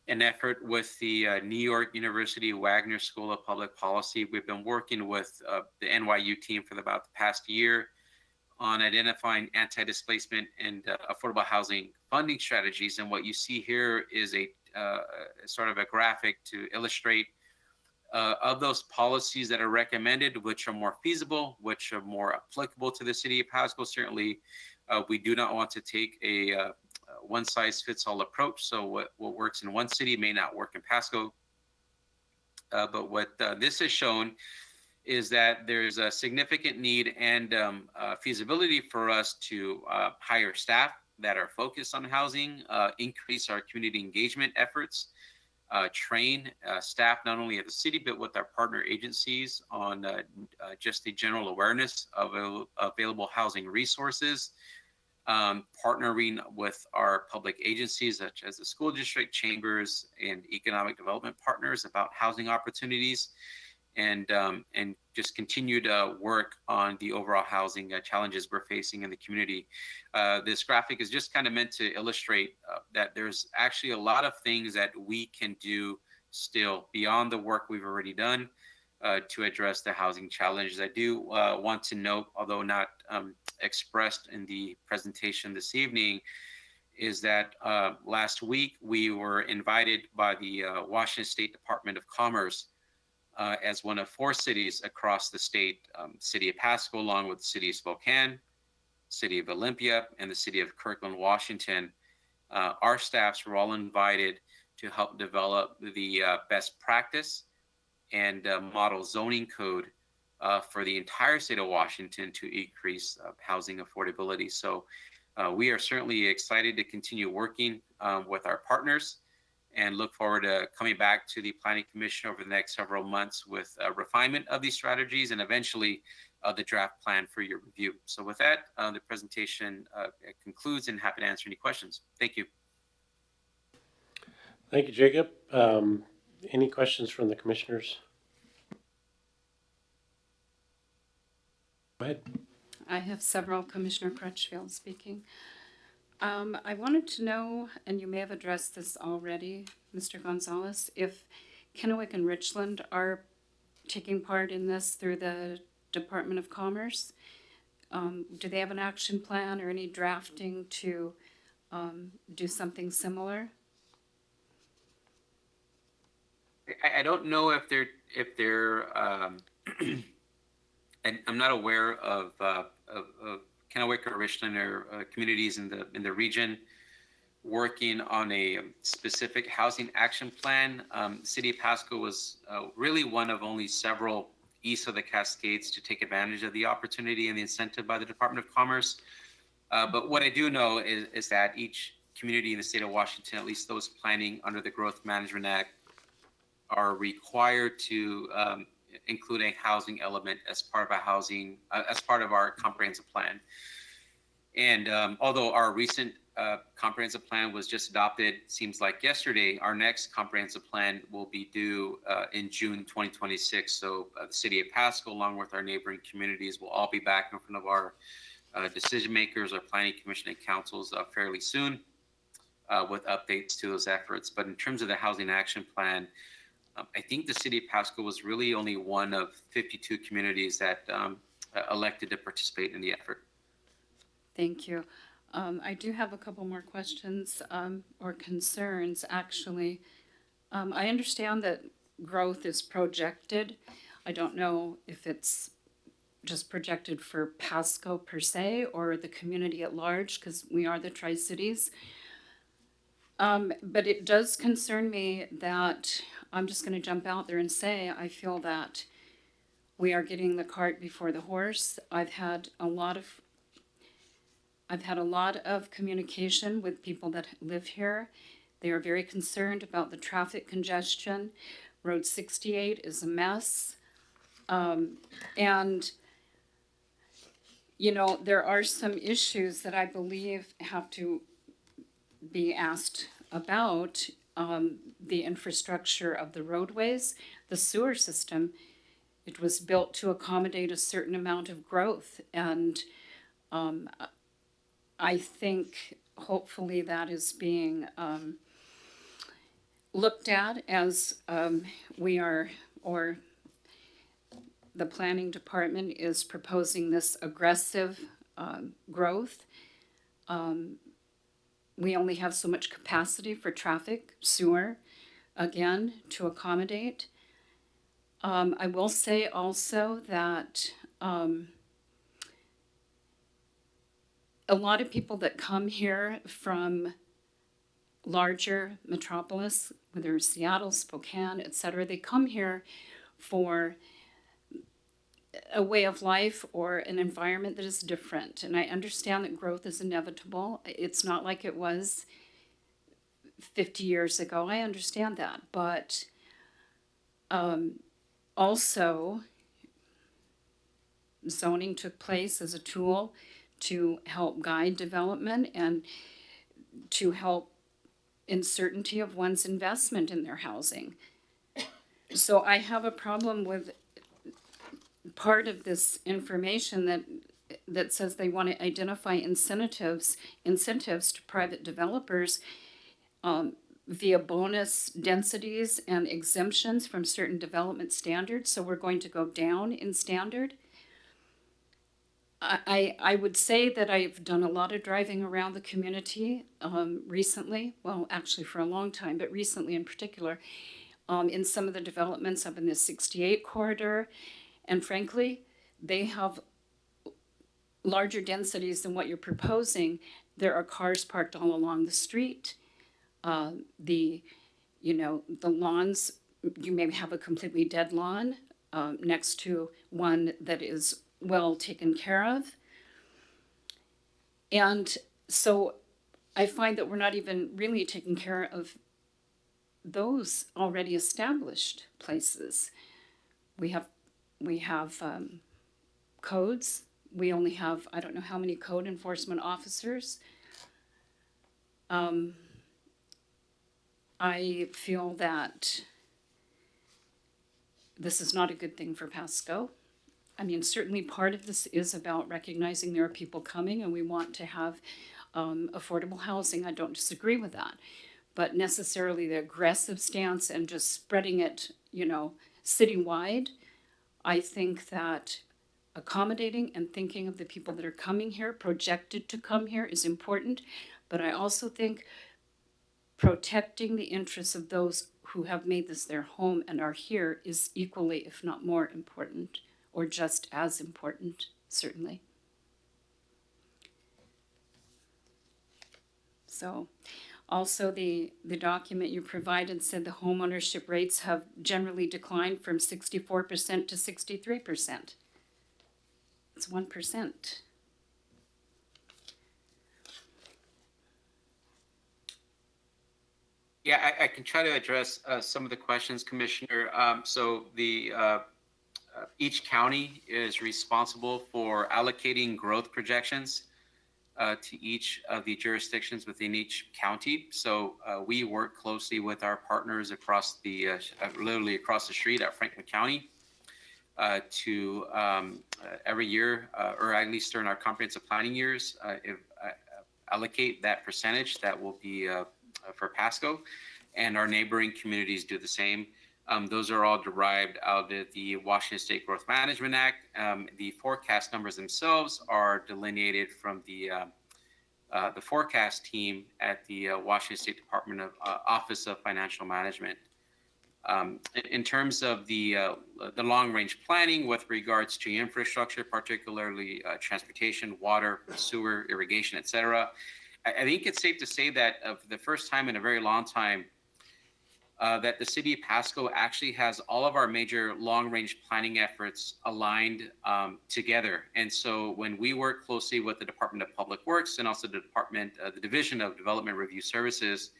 an effort with the New York University Wagner School of Public Policy. We've been working with the NYU team for about the past year on identifying anti-displacement and affordable housing funding strategies. And what you see here is a sort of a graphic to illustrate of those policies that are recommended, which are more feasible, which are more applicable to the city of Pasco. Certainly, we do not want to take a one-size-fits-all approach. So what works in one city may not work in Pasco. But what this has shown is that there's a significant need and feasibility for us to hire staff that are focused on housing, increase our community engagement efforts, train staff not only at the city but with our partner agencies on just the general awareness of available housing resources, partnering with our public agencies such as the school district, chambers, and economic development partners about housing opportunities, and just continued work on the overall housing challenges we're facing in the community. This graphic is just kind of meant to illustrate that there's actually a lot of things that we can do still beyond the work we've already done to address the housing challenges. I do want to note, although not expressed in the presentation this evening, is that last week we were invited by the Washington State Department of Commerce as one of 4 cities across the state, city of Pasco, along with the city of Spokane, city of Olympia, and the city of Kirkland, Washington. Our staffs were all invited to help develop the best practice and model zoning code for the entire state of Washington to increase housing affordability. So we are certainly excited to continue working with our partners and look forward to coming back to the Planning Commission over the next several months with a refinement of these strategies and eventually the draft plan for your review. So with that, the presentation concludes, and happy to answer any questions. Thank you. Thank you, Jacob. Any questions from the commissioners? Go ahead. I have several. Commissioner Crutchfield speaking. I wanted to know, and you may have addressed this already, Mr. Gonzalez, if Kennewick and Richland are taking part in this through the Department of Commerce. Do they have an action plan or any drafting to do something similar? I don't know if they're and I'm not aware of Kennewick or Richland or communities in the region working on a specific housing action plan. City of Pasco was really one of only several east of the Cascades to take advantage of the opportunity and the incentive by the Department of Commerce. But what I do know is that each community in the state of Washington, at least those planning under the Growth Management Act, are required to include a housing element as part of our comprehensive plan. And although our recent comprehensive plan was just adopted, seems like yesterday, our next comprehensive plan will be due in June 2026. So the city of Pasco, along with our neighboring communities, will all be back in front of our decision makers, our planning commission and councils fairly soon with updates to those efforts. But in terms of the housing action plan, I think the city of Pasco was really only one of 52 communities that elected to participate in the effort. Thank you. I do have a couple more questions or concerns, actually. I understand that growth is projected. I don't know if it's just projected for Pasco per se or the community at large, because we are the Tri-Cities. But it does concern me that I'm just going to jump out there and say I feel that we are getting the cart before the horse. I've had a lot of communication with people that live here. They are very concerned about the traffic congestion. Road 68 is a mess. And, you know, there are some issues that I believe have to be asked about. The infrastructure of the roadways, the sewer system. It was built to accommodate a certain amount of growth, and I think hopefully that is being looked at as we are, or the planning department is proposing this aggressive growth. We only have so much capacity for traffic, sewer, again, to accommodate. I will say also that a lot of people that come here from larger metropolis, whether it's Seattle, Spokane, et cetera, they come here for a way of life or an environment that is different. And I understand that growth is inevitable. It's not like it was 50 years ago. I understand that. But also, zoning took place as a tool to help guide development and to help in certainty of one's investment in their housing. So I have a problem with part of this information that says they want to identify incentives to private developers via bonus densities and exemptions from certain development standards. So we're going to go down in standard. I would say that I've done a lot of driving around the community recently, well, actually for a long time, but recently in particular, in some of the developments up in the 68 corridor. And frankly, they have larger densities than what you're proposing. There are cars parked all along the street. The lawns, you may have a completely dead lawn next to one that is well taken care of. And so I find that we're not even really taking care of those already established places. We have codes. We only have, I don't know how many code enforcement officers. I feel that this is not a good thing for Pasco. I mean, certainly part of this is about recognizing there are people coming and we want to have affordable housing. I don't disagree with that. But necessarily the aggressive stance and just spreading it, citywide, I think that accommodating and thinking of the people that are coming here, projected to come here, is important. But I also think protecting the interests of those who have made this their home and are here is equally, if not more important, or just as important, certainly. So, also the document you provided said the homeownership rates have generally declined from 64% to 63%. It's 1%. Yeah, I can try to address some of the questions, Commissioner. So each county is responsible for allocating growth projections to each of the jurisdictions within each county. So we work closely with our partners across literally across the street at Franklin County to every year, or at least during our comprehensive planning years, allocate that percentage that will be for Pasco, and our neighboring communities do the same. Those are all derived out of the Washington State Growth Management Act. The forecast numbers themselves are delineated from the forecast team at the Washington State Department of Office of Financial Management. In terms of the long-range planning with regards to infrastructure, particularly transportation, water, sewer, irrigation, et cetera, I think it's safe to say that for the first time in a very long time, that the city of Pasco actually has all of our major long-range planning efforts aligned together. And so when we work closely with the Department of Public Works and also the Division of Development Review Services,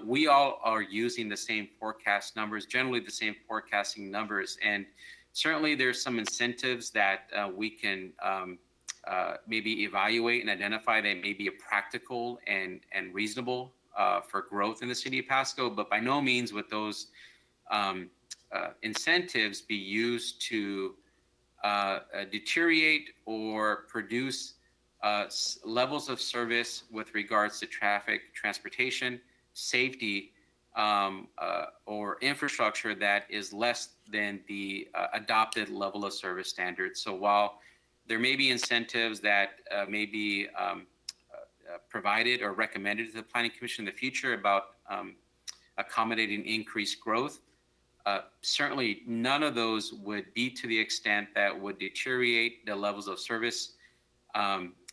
we all are using the same forecast numbers, generally the same forecasting numbers. And certainly there's some incentives that we can maybe evaluate and identify that may be practical and reasonable for growth in the city of Pasco, but by no means would those incentives be used to deteriorate or produce levels of service with regards to traffic, transportation, safety, or infrastructure that is less than the adopted level of service standards. So while there may be incentives that may be provided or recommended to the Planning Commission in the future about accommodating increased growth, certainly none of those would be to the extent that would deteriorate the levels of service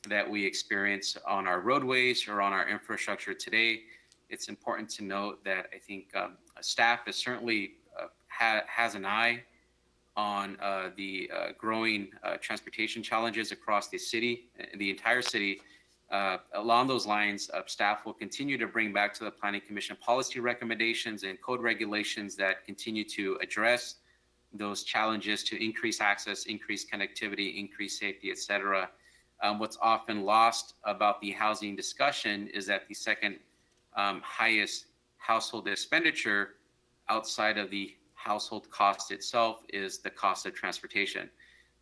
that we experience on our roadways or on our infrastructure today. It's important to note that I think staff is certainly has an eye on the growing transportation challenges across the city, the entire city. Along those lines, staff will continue to bring back to the Planning Commission policy recommendations and code regulations that continue to address those challenges to increase access, increase connectivity, increase safety, et cetera. What's often lost about the housing discussion is that the second highest household expenditure outside of the household cost itself is the cost of transportation.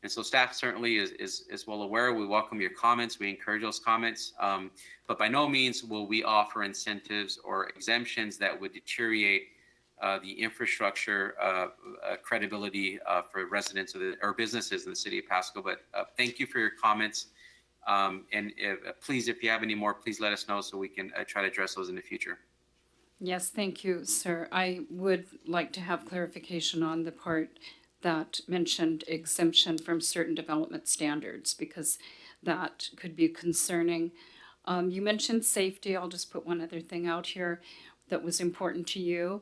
And so staff certainly is well aware. We welcome your comments. We encourage those comments. But by no means will we offer incentives or exemptions that would deteriorate the infrastructure credibility for residents of or businesses in the city of Pasco. But thank you for your comments. And please, if you have any more, please let us know so we can try to address those in the future. Yes, thank you, sir. I would like to have clarification on the part that mentioned exemption from certain development standards, because that could be concerning. You mentioned safety. I'll just put one other thing out here that was important to you,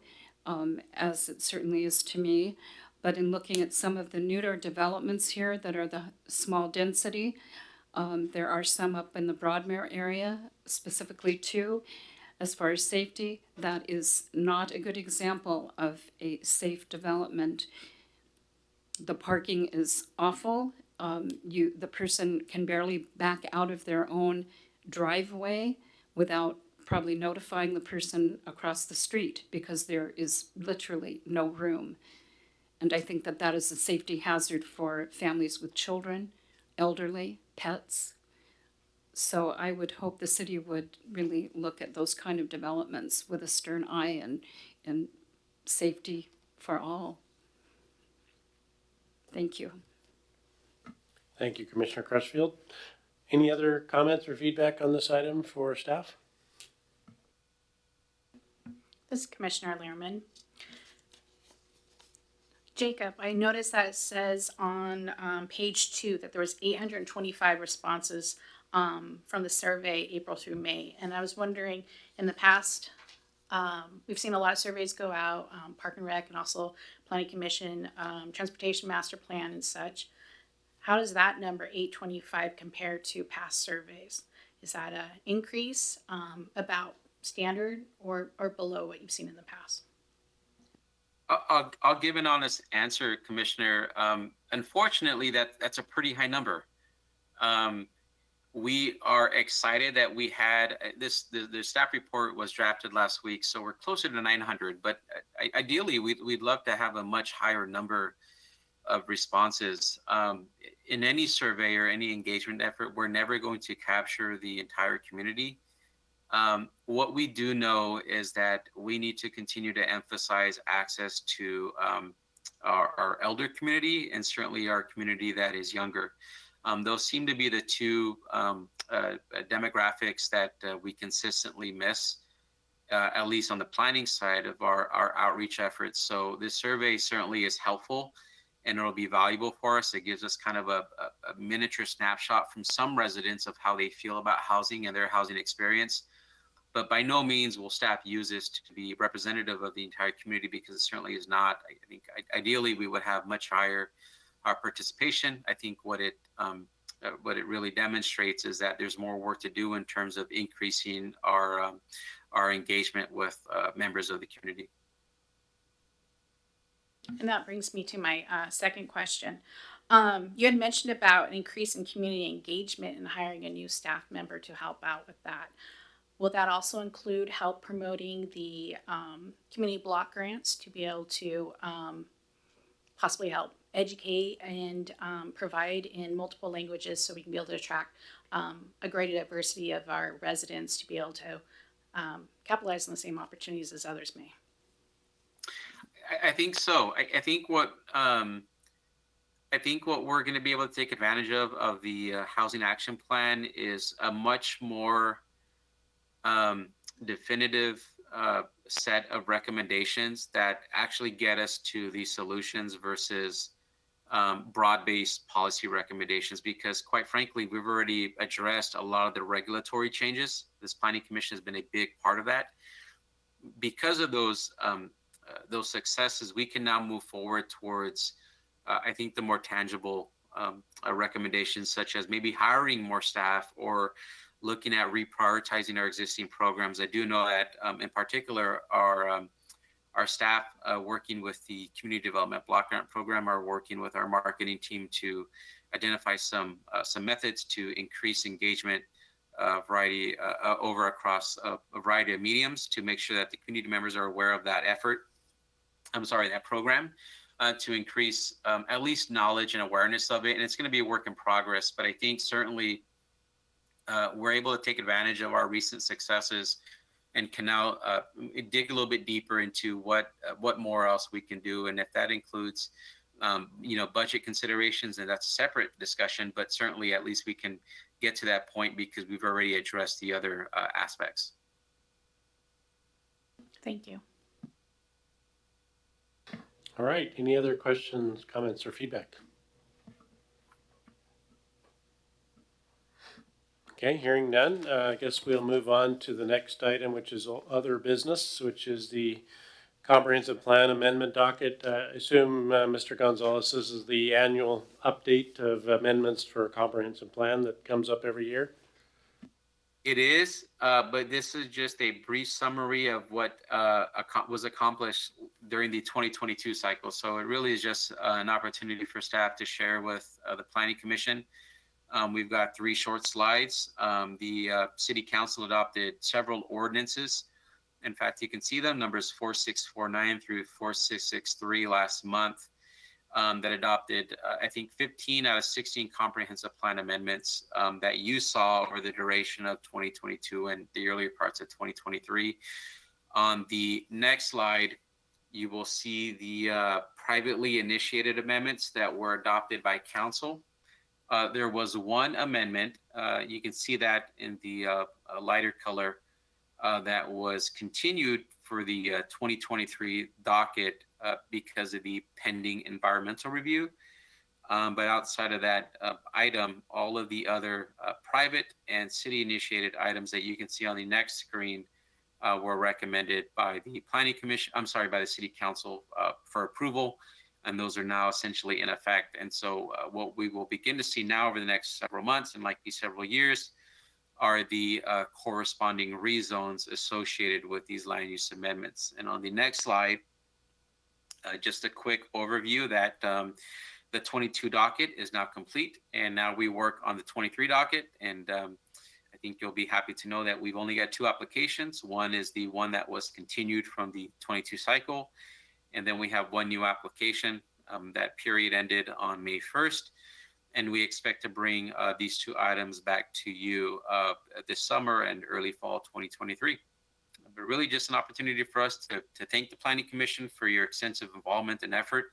as it certainly is to me. But in looking at some of the newer developments here that are the small density, there are some up in the Broadmoor area, specifically too. As far as safety, that is not a good example of a safe development. The parking is awful. The person can barely back out of their own driveway without probably notifying the person across the street, because there is literally no room. And I think that that is a safety hazard for families with children, elderly, pets. So I would hope the city would really look at those kind of developments with a stern eye and safety for all. Thank you. Thank you, Commissioner Crutchfield. Any other comments or feedback on this item for staff? This is Commissioner Lehrman. Jacob, I noticed that it says on page 2 that there was 825 responses from the survey April through May. And I was wondering, in the past, we've seen a lot of surveys go out, Park and Rec and also Planning Commission, Transportation Master Plan and such. How does that number 825 compare to past surveys? Is that an increase, about standard, or below what you've seen in the past? I'll give an honest answer, Commissioner. Unfortunately, that's a pretty high number. We are excited that we had this. The staff report was drafted last week, so we're closer to 900. But ideally, we'd love to have a much higher number of responses. In any survey or any engagement effort, we're never going to capture the entire community. What we do know is that we need to continue to emphasize access to our elder community and certainly our community that is younger. Those seem to be the two demographics that we consistently miss, at least on the planning side of our outreach efforts. So this survey certainly is helpful and it'll be valuable for us. It gives us kind of a miniature snapshot from some residents of how they feel about housing and their housing experience. But by no means will staff use this to be representative of the entire community, because it certainly is not. I think ideally we would have much higher our participation. I think what it really demonstrates is that there's more work to do in terms of increasing our engagement with members of the community. And that brings me to my second question. You had mentioned about an increase in community engagement and hiring a new staff member to help out with that. Will that also include help promoting the community block grants to be able to possibly help educate and provide in multiple languages, so we can be able to attract a greater diversity of our residents to be able to capitalize on the same opportunities as others may? I think so. I think what we're going to be able to take advantage of the housing action plan is a much more definitive set of recommendations that actually get us to these solutions versus broad-based policy recommendations, because quite frankly, we've already addressed a lot of the regulatory changes. This planning commission has been a big part of that. Because of those successes, we can now move forward towards, I think, the more tangible recommendations, such as maybe hiring more staff or looking at reprioritizing our existing programs. I do know that, in particular, our staff working with the Community Development Block Grant Program are working with our marketing team to identify some methods to increase engagement over across a variety of mediums to make sure that the community members are aware of that that program, to increase at least knowledge and awareness of it. And it's going to be a work in progress, but I think certainly we're able to take advantage of our recent successes and can now dig a little bit deeper into what more else we can do. And if that includes, budget considerations, and that's a separate discussion, but certainly at least we can get to that point because we've already addressed the other aspects. Thank you. All right, any other questions, comments, or feedback? Okay, hearing none, I guess we'll move on to the next item, which is other business, which is the comprehensive plan amendment docket. I assume, Mr. Gonzalez, this is the annual update of amendments for a comprehensive plan that comes up every year? It is, but this is just a brief summary of what was accomplished during the 2022 cycle. So it really is just an opportunity for staff to share with the Planning Commission. We've got 3 short slides. The City Council adopted several ordinances. In fact, you can see them, numbers 4649 through 4663 last month, that adopted, I think, 15 out of 16 comprehensive plan amendments that you saw over the duration of 2022 and the earlier parts of 2023. On the next slide, you will see the privately initiated amendments that were adopted by council. There was one amendment, you can see that in the lighter color, that was continued for the 2023 docket because of the pending environmental review. But outside of that item, all of the other private and city-initiated items that you can see on the next screen were recommended by the Planning Commission, by the City Council for approval. And those are now essentially in effect. And so what we will begin to see now over the next several months and likely several years are the corresponding rezones associated with these land use amendments. And on the next slide, just a quick overview that the 22 docket is now complete, and now we work on the 23 docket. And I think you'll be happy to know that we've only got 2 applications. One is the one that was continued from the 22 cycle. And then we have 1 new application. That period ended on May 1st. And we expect to bring these 2 items back to you this summer and early fall 2023. But really just an opportunity for us to thank the Planning Commission for your extensive involvement and effort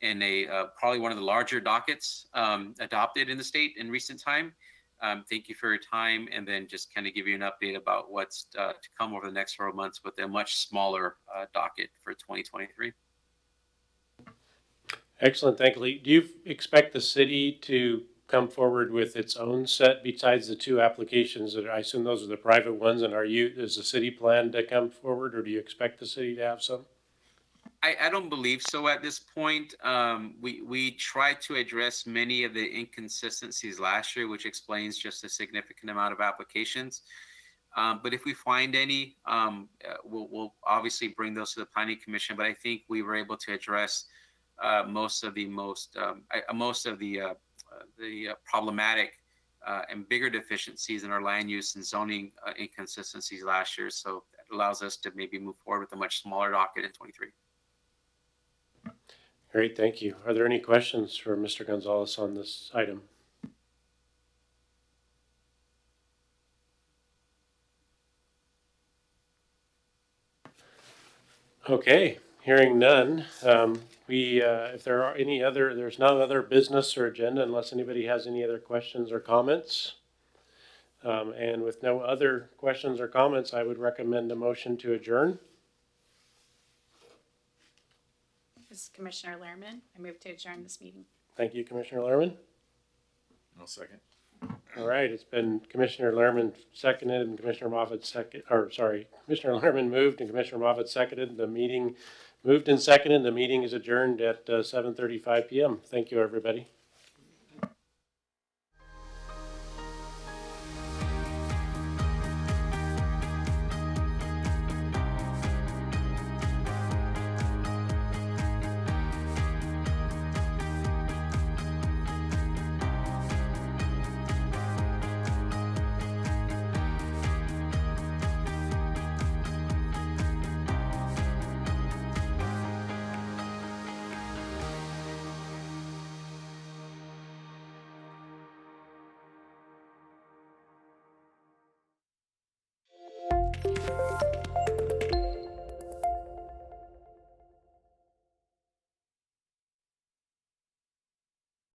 in probably one of the larger dockets adopted in the state in recent time. Thank you for your time, and then just kind of give you an update about what's to come over the next several months with a much smaller docket for 2023. Excellent, thank you, Lee. Do you expect the city to come forward with its own set besides the 2 applications that I assume those are the private ones? And is the city plan to come forward, or do you expect the city to have some? I don't believe so at this point. We tried to address many of the inconsistencies last year, which explains just a significant amount of applications. But if we find any, we'll obviously bring those to the Planning Commission. But I think we were able to address most of the problematic and bigger deficiencies in our land use and zoning inconsistencies last year. So that allows us to maybe move forward with a much smaller docket in 23. Great, thank you. Are there any questions for Mr. Gonzalez on this item? Okay, Hearing none, if there are any other, there's no other business or agenda unless anybody has any other questions or comments. And with no other questions or comments, I would recommend a motion to adjourn. This is Commissioner Lehrman. I move to adjourn this meeting. Thank you, Commissioner Lerman. I'll second. All right, it's been Commissioner Lerman seconded and Commissioner Moffett Commissioner Lerman moved and Commissioner Moffett seconded. The meeting moved and seconded. The meeting is adjourned at 7:35 p.m. Thank you, everybody.